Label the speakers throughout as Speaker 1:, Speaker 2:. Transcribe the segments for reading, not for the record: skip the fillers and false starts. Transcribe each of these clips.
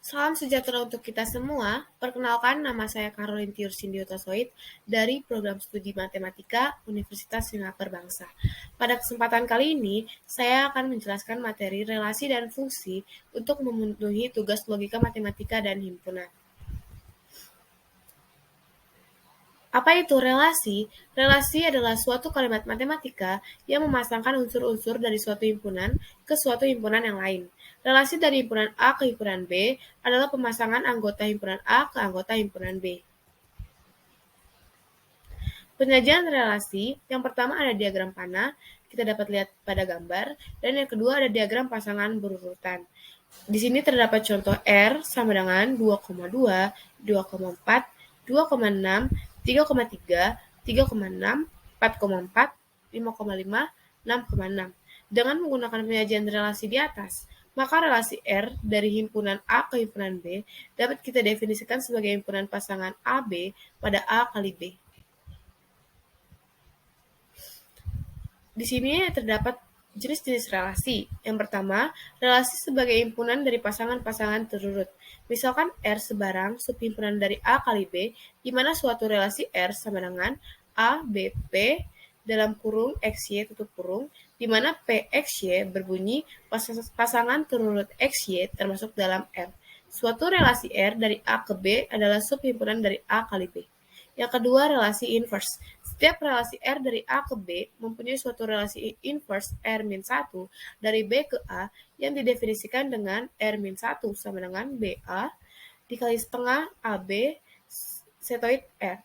Speaker 1: Salam sejahtera untuk kita semua. Perkenalkan, nama saya Caroline Tiur Sindiotosoid dari Program Studi Matematika Universitas Singapura Bangsa. Pada kesempatan kali ini, saya akan menjelaskan materi relasi dan fungsi untuk memenuhi tugas logika matematika dan himpunan. Apa itu relasi? Relasi adalah suatu kalimat matematika yang memasangkan unsur-unsur dari suatu himpunan ke suatu himpunan yang lain. Relasi dari himpunan A ke himpunan B adalah pemasangan anggota himpunan A ke anggota himpunan B. Penyajian relasi, yang pertama ada diagram panah, kita dapat lihat pada gambar, dan yang kedua ada diagram pasangan berurutan. Di sini terdapat contoh R sama dengan 2,2, 2,4, 2,6, 3,3, 3,6, 4,4, 5,5, 6,6. Dengan menggunakan penyajian relasi di atas, maka relasi R dari himpunan A ke himpunan B dapat kita definisikan sebagai himpunan pasangan AB pada A kali B. Di sini terdapat jenis-jenis relasi. Yang pertama, relasi sebagai himpunan dari pasangan-pasangan terurut. Misalkan R sebarang subhimpunan dari A kali B, di mana suatu relasi R sama dengan A, B, P dalam kurung XY tutup kurung, di mana P, XY berbunyi pasangan terurut XY termasuk dalam R. Suatu relasi R dari A ke B adalah subhimpunan dari A kali B. Yang kedua, relasi inverse. Setiap relasi R dari A ke B mempunyai suatu relasi inverse R-1 dari B ke A yang didefinisikan dengan R-1 sama dengan BA dikali setengah AB setoid R.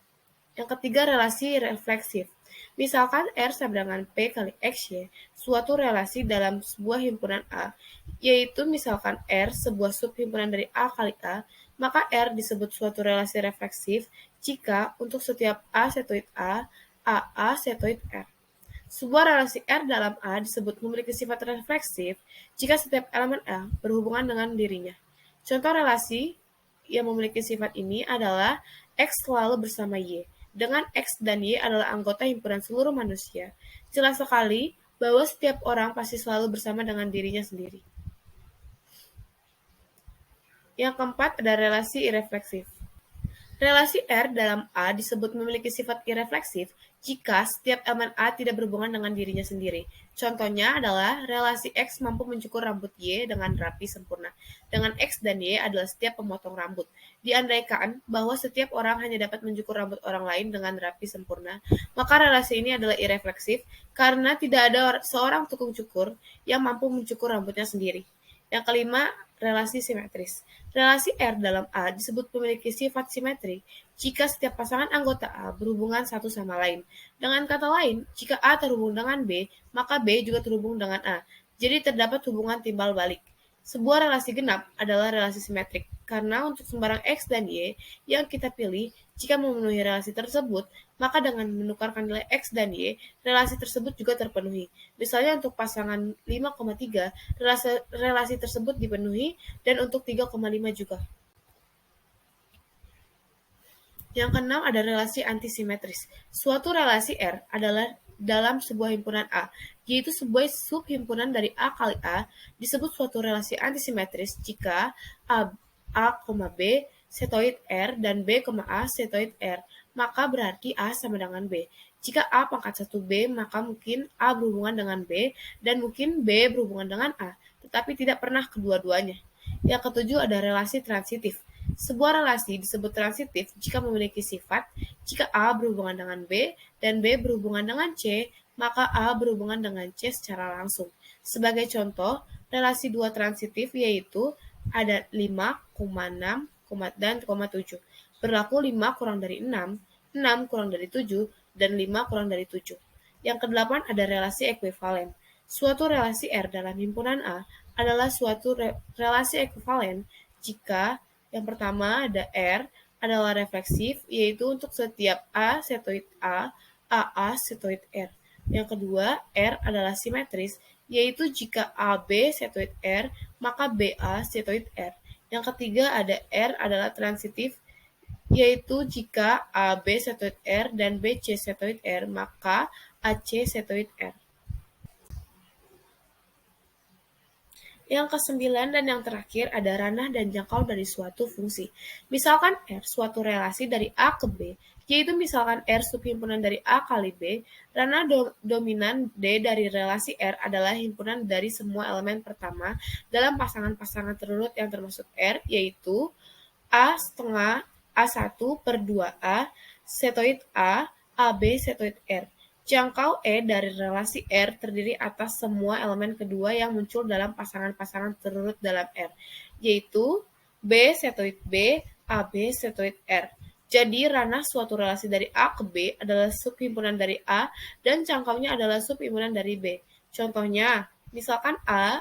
Speaker 1: Yang ketiga, relasi refleksif. Misalkan R sama dengan P kali XY, suatu relasi dalam sebuah himpunan A, yaitu misalkan R sebuah subhimpunan dari A kali A, maka R disebut suatu relasi refleksif jika untuk setiap A setoid A, AA setoid R. Sebuah relasi R dalam A disebut memiliki sifat refleksif jika setiap elemen A berhubungan dengan dirinya. Contoh relasi yang memiliki sifat ini adalah X selalu bersama Y, dengan X dan Y adalah anggota himpunan seluruh manusia. Jelas sekali bahwa setiap orang pasti selalu bersama dengan dirinya sendiri. Yang keempat ada relasi irefleksif. Relasi R dalam A disebut memiliki sifat irefleksif jika setiap elemen A tidak berhubungan dengan dirinya sendiri. Contohnya adalah relasi X mampu mencukur rambut Y dengan rapi sempurna, dengan X dan Y adalah setiap pemotong rambut. Diandaikan bahwa setiap orang hanya dapat mencukur rambut orang lain dengan rapi sempurna, maka relasi ini adalah irefleksif karena tidak ada seorang tukang cukur yang mampu mencukur rambutnya sendiri. Yang kelima, relasi simetris. Relasi R dalam A disebut memiliki sifat simetri jika setiap pasangan anggota A berhubungan satu sama lain. Dengan kata lain, jika A terhubung dengan B, maka B juga terhubung dengan A. Jadi terdapat hubungan timbal balik. Sebuah relasi genap adalah relasi simetrik, karena untuk sembarang X dan Y yang kita pilih, jika memenuhi relasi tersebut, maka dengan menukarkan nilai X dan Y, relasi tersebut juga terpenuhi. Misalnya untuk pasangan 5,3, relasi tersebut dipenuhi, dan untuk 3,5 juga. Yang keenam ada relasi antisimetris. Suatu relasi R adalah dalam sebuah himpunan A, yaitu sebuah subhimpunan dari A kali A, disebut suatu relasi antisimetris jika A, B setoid R dan B, A setoid R, maka berarti A sama dengan B. Jika A pangkat 1B, maka mungkin A berhubungan dengan B, dan mungkin B berhubungan dengan A, tetapi tidak pernah kedua-duanya. Yang ketujuh ada relasi transitif. Sebuah relasi disebut transitif jika memiliki sifat, jika A berhubungan dengan B dan B berhubungan dengan C, maka A berhubungan dengan C secara langsung. Sebagai contoh, relasi dua transitif yaitu ada 5, 6, dan 7. Berlaku 5 kurang dari 6, 6 kurang dari 7, dan 5 kurang dari 7. Yang kedelapan ada relasi ekuivalen. Suatu relasi R dalam himpunan A adalah suatu relasi ekuivalen jika yang pertama ada R adalah refleksif, yaitu untuk setiap A setoid A, AA setoid R. Yang kedua, R adalah simetris, yaitu jika AB setoid R, maka BA setoid R. Yang ketiga ada R adalah transitif, yaitu jika AB setoid R dan BC setoid R, maka AC setoid R. Yang kesembilan dan yang terakhir ada ranah dan jangkau dari suatu fungsi. Misalkan R suatu relasi dari A ke B, yaitu misalkan R subhimpunan dari A kali B, ranah dominan D dari relasi R adalah himpunan dari semua elemen pertama dalam pasangan-pasangan terurut yang termasuk R, yaitu A setengah A1/2A, setoid A, AB setoid R. Jangkau E dari relasi R terdiri atas semua elemen kedua yang muncul dalam pasangan-pasangan terurut dalam R, yaitu B setoid B, AB setoid R. Jadi ranah suatu relasi dari A ke B adalah subhimpunan dari A dan jangkaunya adalah subhimpunan dari B. Contohnya, misalkan A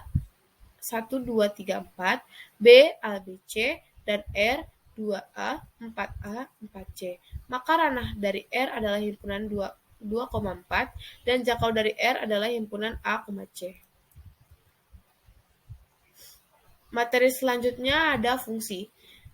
Speaker 1: 1, 2, 3, 4, B, A, B, C, dan R 2A, 4A, 4C. Maka ranah dari R adalah himpunan 2,4 dan jangkau dari R adalah himpunan A, C. Materi selanjutnya ada fungsi.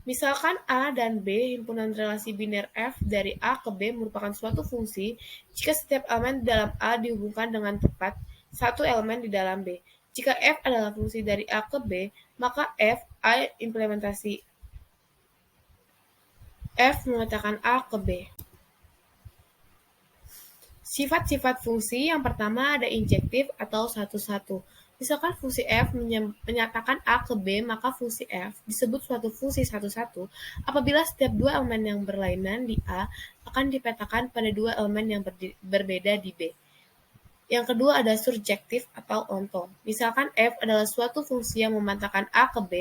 Speaker 1: Misalkan A dan B himpunan relasi biner F dari A ke B merupakan suatu fungsi jika setiap elemen di dalam A dihubungkan dengan tepat satu elemen di dalam B. Jika F adalah fungsi dari A ke B, maka F A implementasi F memetakan A ke B. Sifat-sifat fungsi yang pertama ada injektif atau satu-satu. Misalkan fungsi f menyatakan A ke B, maka fungsi f disebut suatu fungsi satu-satu apabila setiap dua elemen yang berlainan di A akan dipetakan pada dua elemen yang berbeda di B. Yang kedua ada surjektif atau onto. Misalkan f adalah suatu fungsi yang memantahkan A ke B,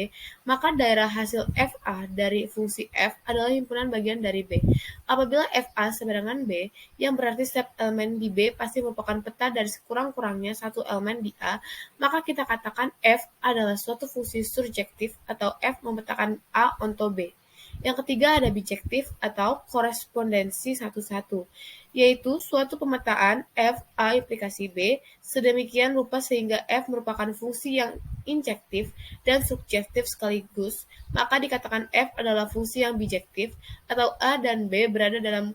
Speaker 1: maka daerah hasil FA dari fungsi f adalah himpunan bagian dari B. Apabila FA sama dengan B, yang berarti setiap elemen di B pasti merupakan peta dari sekurang-kurangnya satu elemen di A, maka kita katakan f adalah suatu fungsi surjektif atau f memetakan A onto B. Yang ketiga ada bijektif atau korespondensi satu-satu, yaitu suatu pemetaan f A implikasi B sedemikian rupa sehingga f merupakan fungsi yang injektif dan subjektif sekaligus, maka dikatakan f adalah fungsi yang bijektif atau A dan B berada dalam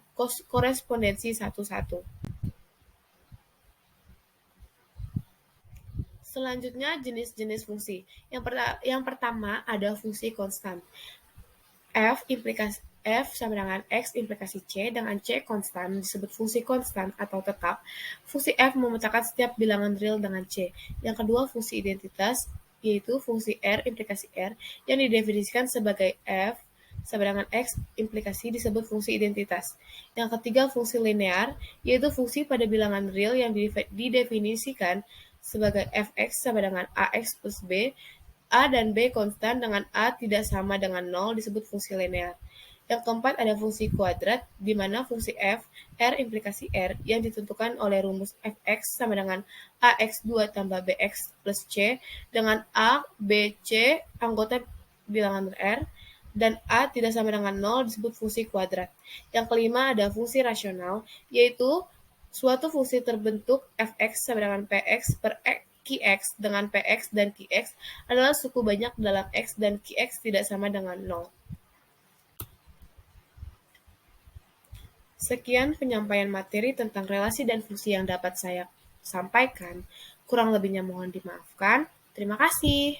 Speaker 1: korespondensi satu-satu. Selanjutnya jenis-jenis fungsi. Yang pertama ada fungsi konstan. F sama dengan X implikasi C dengan C konstan disebut fungsi konstan atau tetap. Fungsi F memetakan setiap bilangan real dengan C. Yang kedua fungsi identitas, yaitu fungsi R implikasi R yang didefinisikan sebagai F sama dengan X implikasi disebut fungsi identitas. Yang ketiga fungsi linear, yaitu fungsi pada bilangan real yang didefinisikan sebagai Fx sama dengan Ax plus B. A dan B konstan dengan A tidak sama dengan 0 disebut fungsi linear. Yang keempat ada fungsi kuadrat, di mana fungsi f, R implikasi R, yang ditentukan oleh rumus fx sama dengan ax2 tambah bx plus c, dengan a, b, c anggota bilangan R, dan A tidak sama dengan 0 disebut fungsi kuadrat. Yang kelima ada fungsi rasional, yaitu suatu fungsi terbentuk fx sama dengan px per Qx dengan Px dan Qx adalah suku banyak dalam X dan Qx tidak sama dengan 0. Sekian penyampaian materi tentang relasi dan fungsi yang dapat saya sampaikan. Kurang lebihnya mohon dimaafkan. Terima kasih.